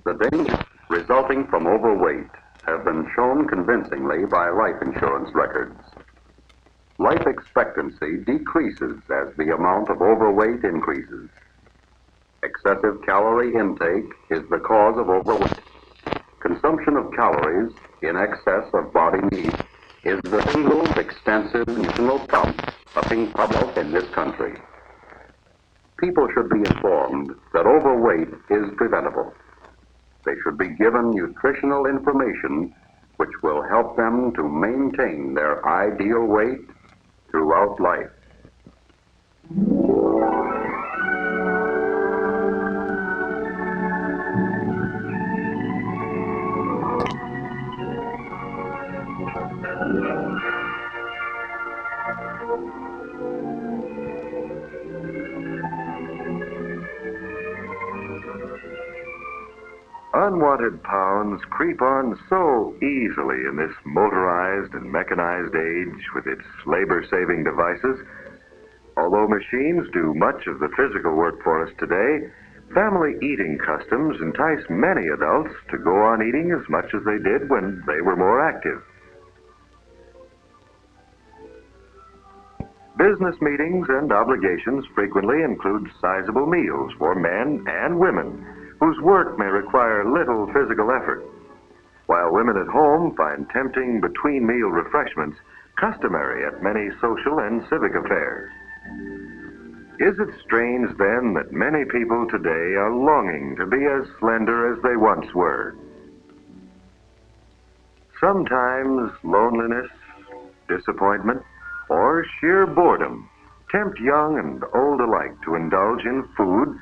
The dangers resulting from overweight have been shown convincingly by life insurance records. Life expectancy decreases as the amount of overweight increases. Excessive calorie intake is the cause of overweight. Consumption of calories in excess of body needs is the single extensive nutritional problem affecting public in this country. People should be informed that overweight is preventable. They should be given nutritional information which will help them to maintain their ideal weight throughout life. Unwanted pounds creep on so easily in this motorized and mechanized age with its labor-saving devices. Although machines do much of the physical work for us today, family eating customs entice many adults to go on eating as much as they did when they were more active. Business meetings and obligations frequently include sizable meals for men and women whose work may require little physical effort, while women at home find tempting between-meal refreshments customary at many social and civic affairs. Is it strange, then, that many people today are longing to be as slender as they once were? Sometimes loneliness, disappointment, or sheer boredom tempt young and old alike to indulge in food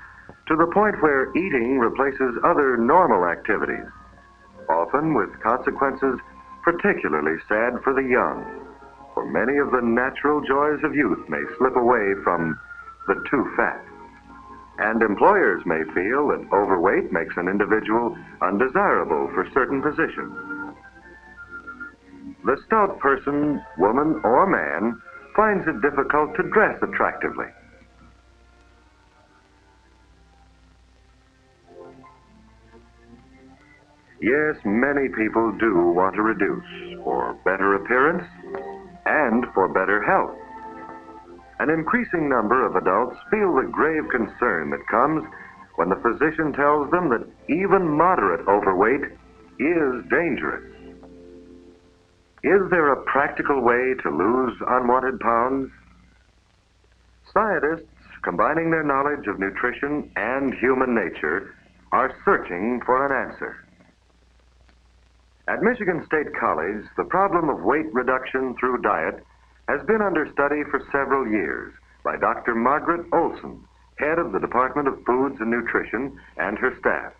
to the point where eating replaces other normal activities, often with consequences particularly sad for the young, for many of the natural joys of youth may slip away from the too fat. And employers may feel that overweight makes an individual undesirable for certain positions. The stout person, woman or man, finds it difficult to dress attractively. Yes, many people do want to reduce for better appearance and for better health. An increasing number of adults feel the grave concern that comes when the physician tells them that even moderate overweight is dangerous. Is there a practical way to lose unwanted pounds? Scientists, combining their knowledge of nutrition and human nature, are searching for an answer. At Michigan State College, the problem of weight reduction through diet has been under study for several years by Dr. Margaret Olson, head of the Department of Foods and Nutrition, and her staff.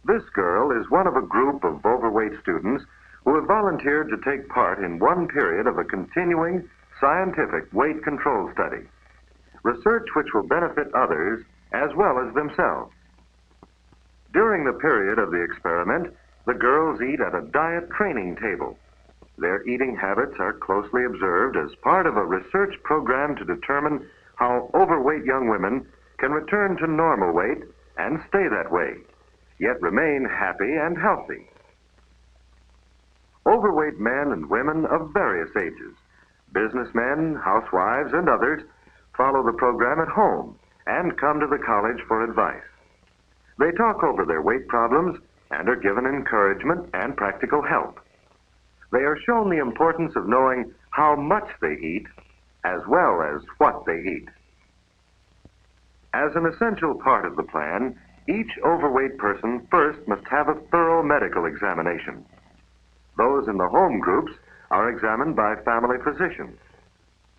This girl is one of a group of overweight students who have volunteered to take part in one period of a continuing scientific weight control study, research which will benefit others as well as themselves. During the period of the experiment, the girls eat at a diet training table. Their eating habits are closely observed as part of a research program to determine how overweight young women can return to normal weight and stay that way, yet remain happy and healthy. Overweight men and women of various ages, businessmen, housewives, and others, follow the program at home and come to the college for advice. They talk over their weight problems and are given encouragement and practical help. They are shown the importance of knowing how much they eat as well as what they eat. As an essential part of the plan, each overweight person first must have a thorough medical examination. Those in the home groups are examined by family physicians,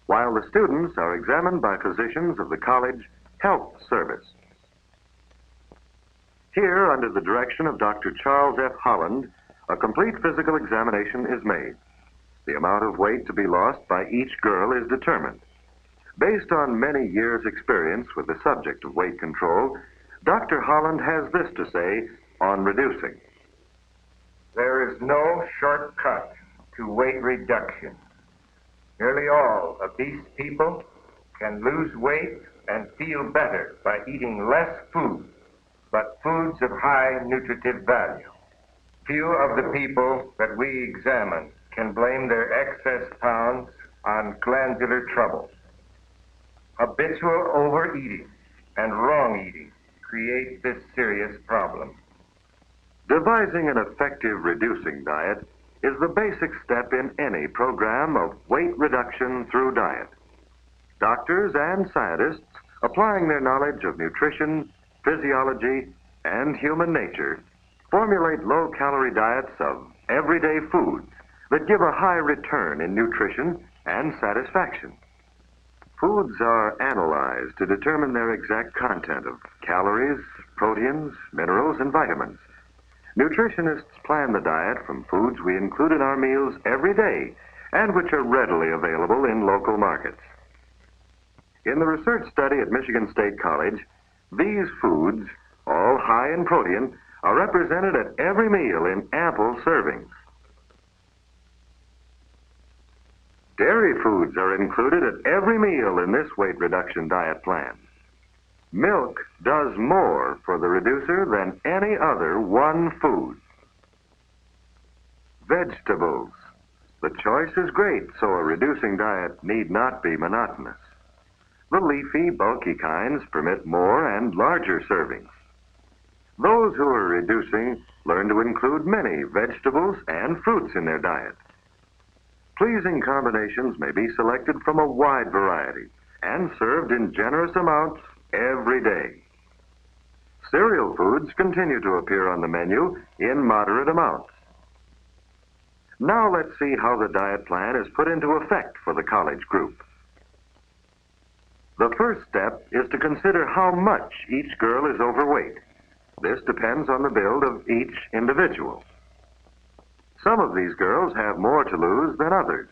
while the students are examined by physicians of the college health service. Here, under the direction of Dr. Charles F. Holland, a complete physical examination is made. The amount of weight to be lost by each girl is determined. Based on many years' experience with the subject of weight control, Dr. Holland has this to say on reducing. There is no shortcut to weight reduction. Nearly all obese people can lose weight and feel better by eating less food but foods of high nutritive value. Few of the people that we examine can blame their excess pounds on glandular trouble. Habitual overeating and wrong eating create this serious problem. Devising an effective reducing diet is the basic step in any program of weight reduction through diet. Doctors and scientists, applying their knowledge of nutrition, physiology, and human nature, formulate low-calorie diets of everyday foods that give a high return in nutrition and satisfaction. Foods are analyzed to determine their exact content of calories, proteins, minerals, and vitamins. Nutritionists plan the diet from foods we include in our meals every day and which are readily available in local markets. In the research study at Michigan State College, these foods, all high in protein, are represented at every meal in ample servings. Dairy foods are included at every meal in this weight reduction diet plan. Milk does more for the reducer than any other one food. Vegetables. The choice is great, so a reducing diet need not be monotonous. The leafy, bulky kinds permit more and larger servings. Those who are reducing learn to include many vegetables and fruits in their diet. Pleasing combinations may be selected from a wide variety and served in generous amounts every day. Cereal foods continue to appear on the menu in moderate amounts. Now let's see how the diet plan is put into effect for the college group. The first step is to consider how much each girl is overweight. This depends on the build of each individual. Some of these girls have more to lose than others.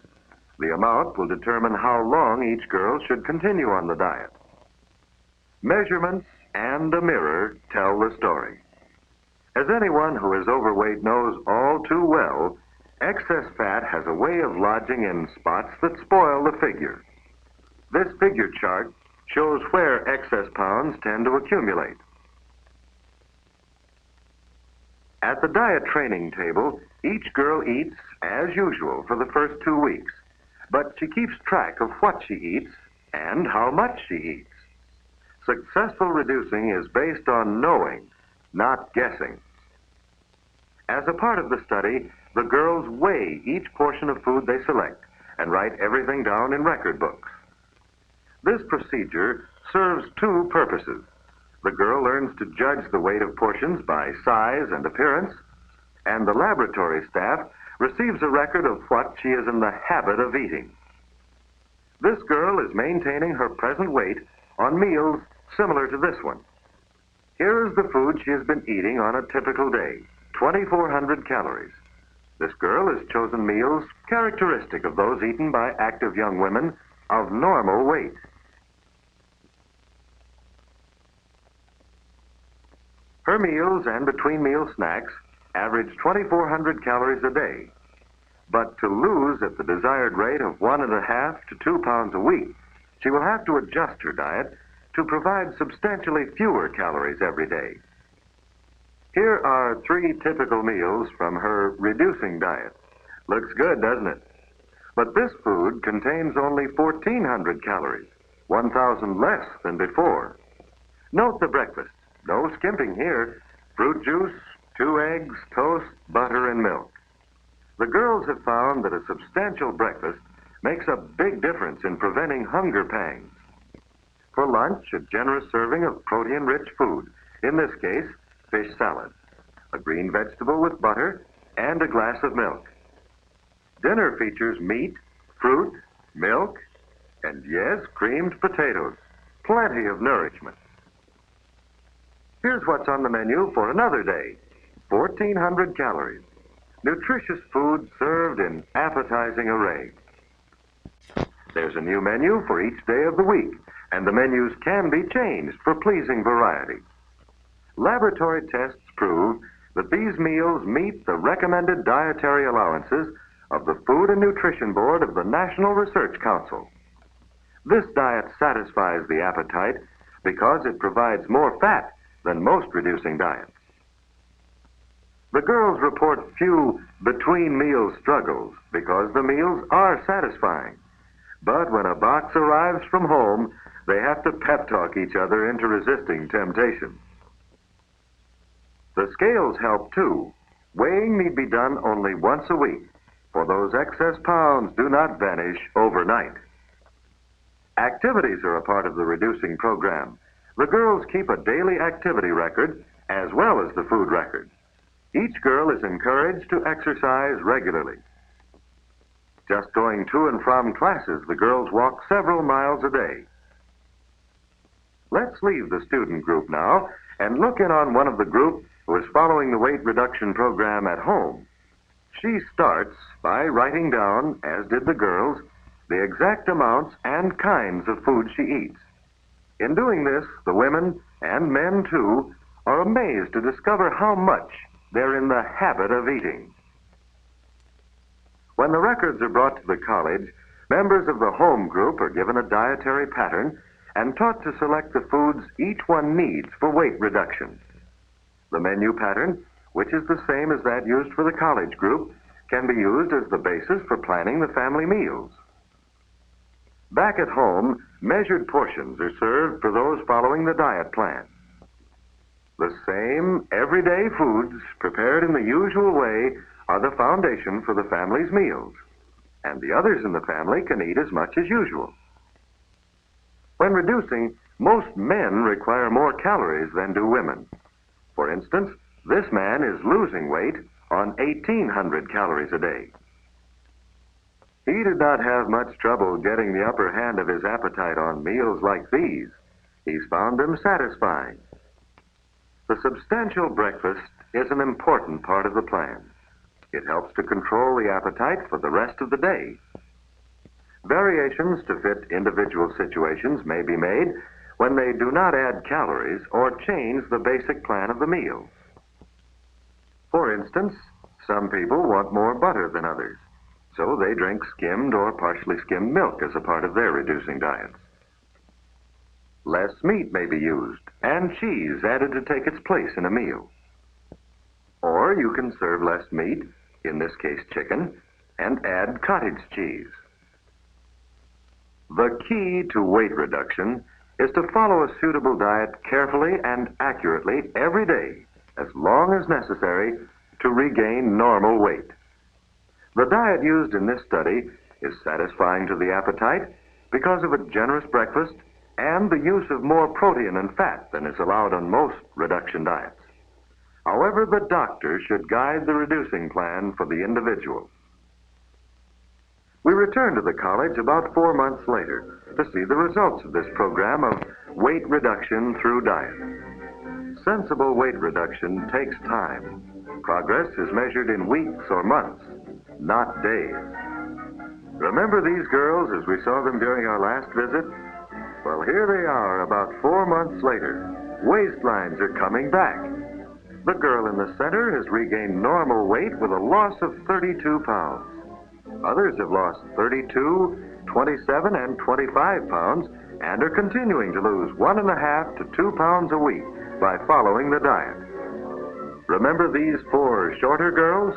The amount will determine how long each girl should continue on the diet. Measurements and a mirror tell the story. As anyone who is overweight knows all too well, excess fat has a way of lodging in spots that spoil the figure. This figure chart shows where excess pounds tend to accumulate. At the diet training table, each girl eats as usual for the first 2 weeks, but she keeps track of what she eats and how much she eats. Successful reducing is based on knowing, not guessing. As a part of the study, the girls weigh each portion of food they select and write everything down in record books. This procedure serves two purposes. The girl learns to judge the weight of portions by size and appearance, and the laboratory staff receives a record of what she is in the habit of eating. This girl is maintaining her present weight on meals similar to this one. Here is the food she has been eating on a typical day, 2,400 calories. This girl has chosen meals characteristic of those eaten by active young women of normal weight. Her meals and between-meal snacks average 2,400 calories a day. But to lose at the desired rate of 1.5 to 2 pounds a week, she will have to adjust her diet to provide substantially fewer calories every day. Here are 3 typical meals from her reducing diet. Looks good, doesn't it? But this food contains only 1,400 calories, 1,000 less than before. Note the breakfast. No skimping here. Fruit juice, 2 eggs, toast, butter, and milk. The girls have found that a substantial breakfast makes a big difference in preventing hunger pangs. For lunch, a generous serving of protein-rich food, in this case, fish salad, a green vegetable with butter, and a glass of milk. Dinner features meat, fruit, milk, and yes, creamed potatoes. Plenty of nourishment. Here's what's on the menu for another day. 1,400 calories. Nutritious food served in appetizing array. There's a new menu for each day of the week, and the menus can be changed for pleasing variety. Laboratory tests prove that these meals meet the recommended dietary allowances of the Food and Nutrition Board of the National Research Council. This diet satisfies the appetite because it provides more fat than most reducing diets. The girls report few between-meal struggles because the meals are satisfying. But when a box arrives from home, they have to pep talk each other into resisting temptation. The scales help too. Weighing need be done only once a week, for those excess pounds do not vanish overnight. Activities are a part of the reducing program. The girls keep a daily activity record as well as the food record. Each girl is encouraged to exercise regularly. Just going to and from classes, the girls walk several miles a day. Let's leave the student group now and look in on one of the group who is following the weight reduction program at home. She starts by writing down, as did the girls, the exact amounts and kinds of food she eats. In doing this, the women, and men too, are amazed to discover how much they're in the habit of eating. When the records are brought to the college, members of the home group are given a dietary pattern and taught to select the foods each one needs for weight reduction. The menu pattern, which is the same as that used for the college group, can be used as the basis for planning the family meals. Back at home, measured portions are served for those following the diet plan. The same everyday foods prepared in the usual way are the foundation for the family's meals, and the others in the family can eat as much as usual. When reducing, most men require more calories than do women. For instance, this man is losing weight on 1,800 calories a day. He did not have much trouble getting the upper hand of his appetite on meals like these. He's found them satisfying. The substantial breakfast is an important part of the plan. It helps to control the appetite for the rest of the day. Variations to fit individual situations may be made when they do not add calories or change the basic plan of the meal. For instance, some people want more butter than others, so they drink skimmed or partially skimmed milk as a part of their reducing diets. Less meat may be used and cheese added to take its place in a meal. Or you can serve less meat, in this case chicken, and add cottage cheese. The key to weight reduction is to follow a suitable diet carefully and accurately every day, as long as necessary, to regain normal weight. The diet used in this study is satisfying to the appetite because of a generous breakfast and the use of more protein and fat than is allowed on most reduction diets. However, the doctor should guide the reducing plan for the individual. We returned to the college about 4 months later to see the results of this program of weight reduction through diet. Sensible weight reduction takes time. Progress is measured in weeks or months, not days. Remember these girls as we saw them during our last visit? Well, here they are about 4 months later. Waistlines are coming back. The girl in the center has regained normal weight with a loss of 32 pounds. Others have lost 32, 27, and 25 pounds and are continuing to lose 1.5 to 2 pounds a week by following the diet. Remember these 4 shorter girls?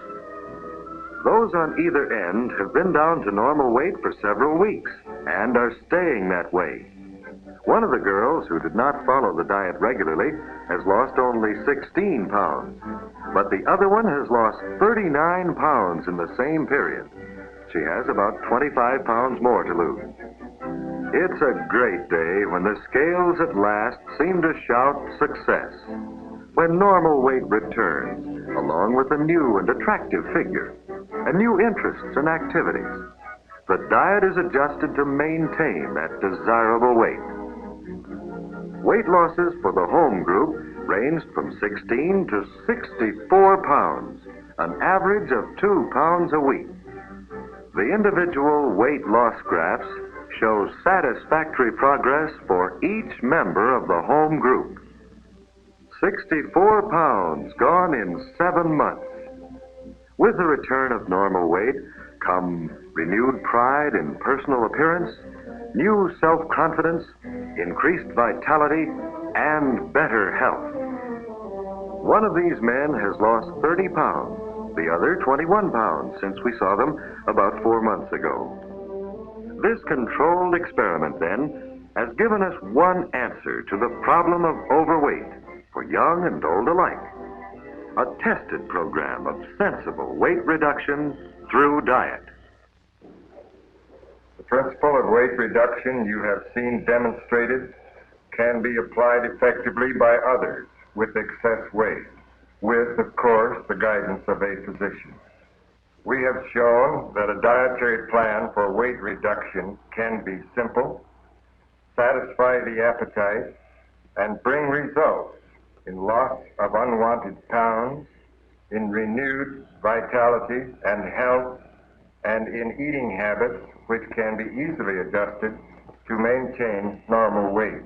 Those on either end have been down to normal weight for several weeks and are staying that way. One of the girls who did not follow the diet regularly has lost only 16 pounds, but the other one has lost 39 pounds in the same period. She has about 25 pounds more to lose. It's a great day when the scales at last seem to shout success, when normal weight returns, along with a new and attractive figure, and new interests and activities. The diet is adjusted to maintain that desirable weight. Weight losses for the home group ranged from 16 to 64 pounds, an average of 2 pounds a week. The individual weight loss graphs show satisfactory progress for each member of the home group. 64 pounds gone in 7 months. With the return of normal weight come renewed pride in personal appearance, new self-confidence, increased vitality, and better health. One of these men has lost 30 pounds, the other 21 pounds since we saw them about 4 months ago. This controlled experiment, then, has given us one answer to the problem of overweight for young and old alike. A tested program of sensible weight reduction through diet. The principle of weight reduction you have seen demonstrated can be applied effectively by others with excess weight, with, of course, the guidance of a physician. We have shown that a dietary plan for weight reduction can be simple, satisfy the appetite, and bring results in loss of unwanted pounds, in renewed vitality and health, and in eating habits which can be easily adjusted to maintain normal weight.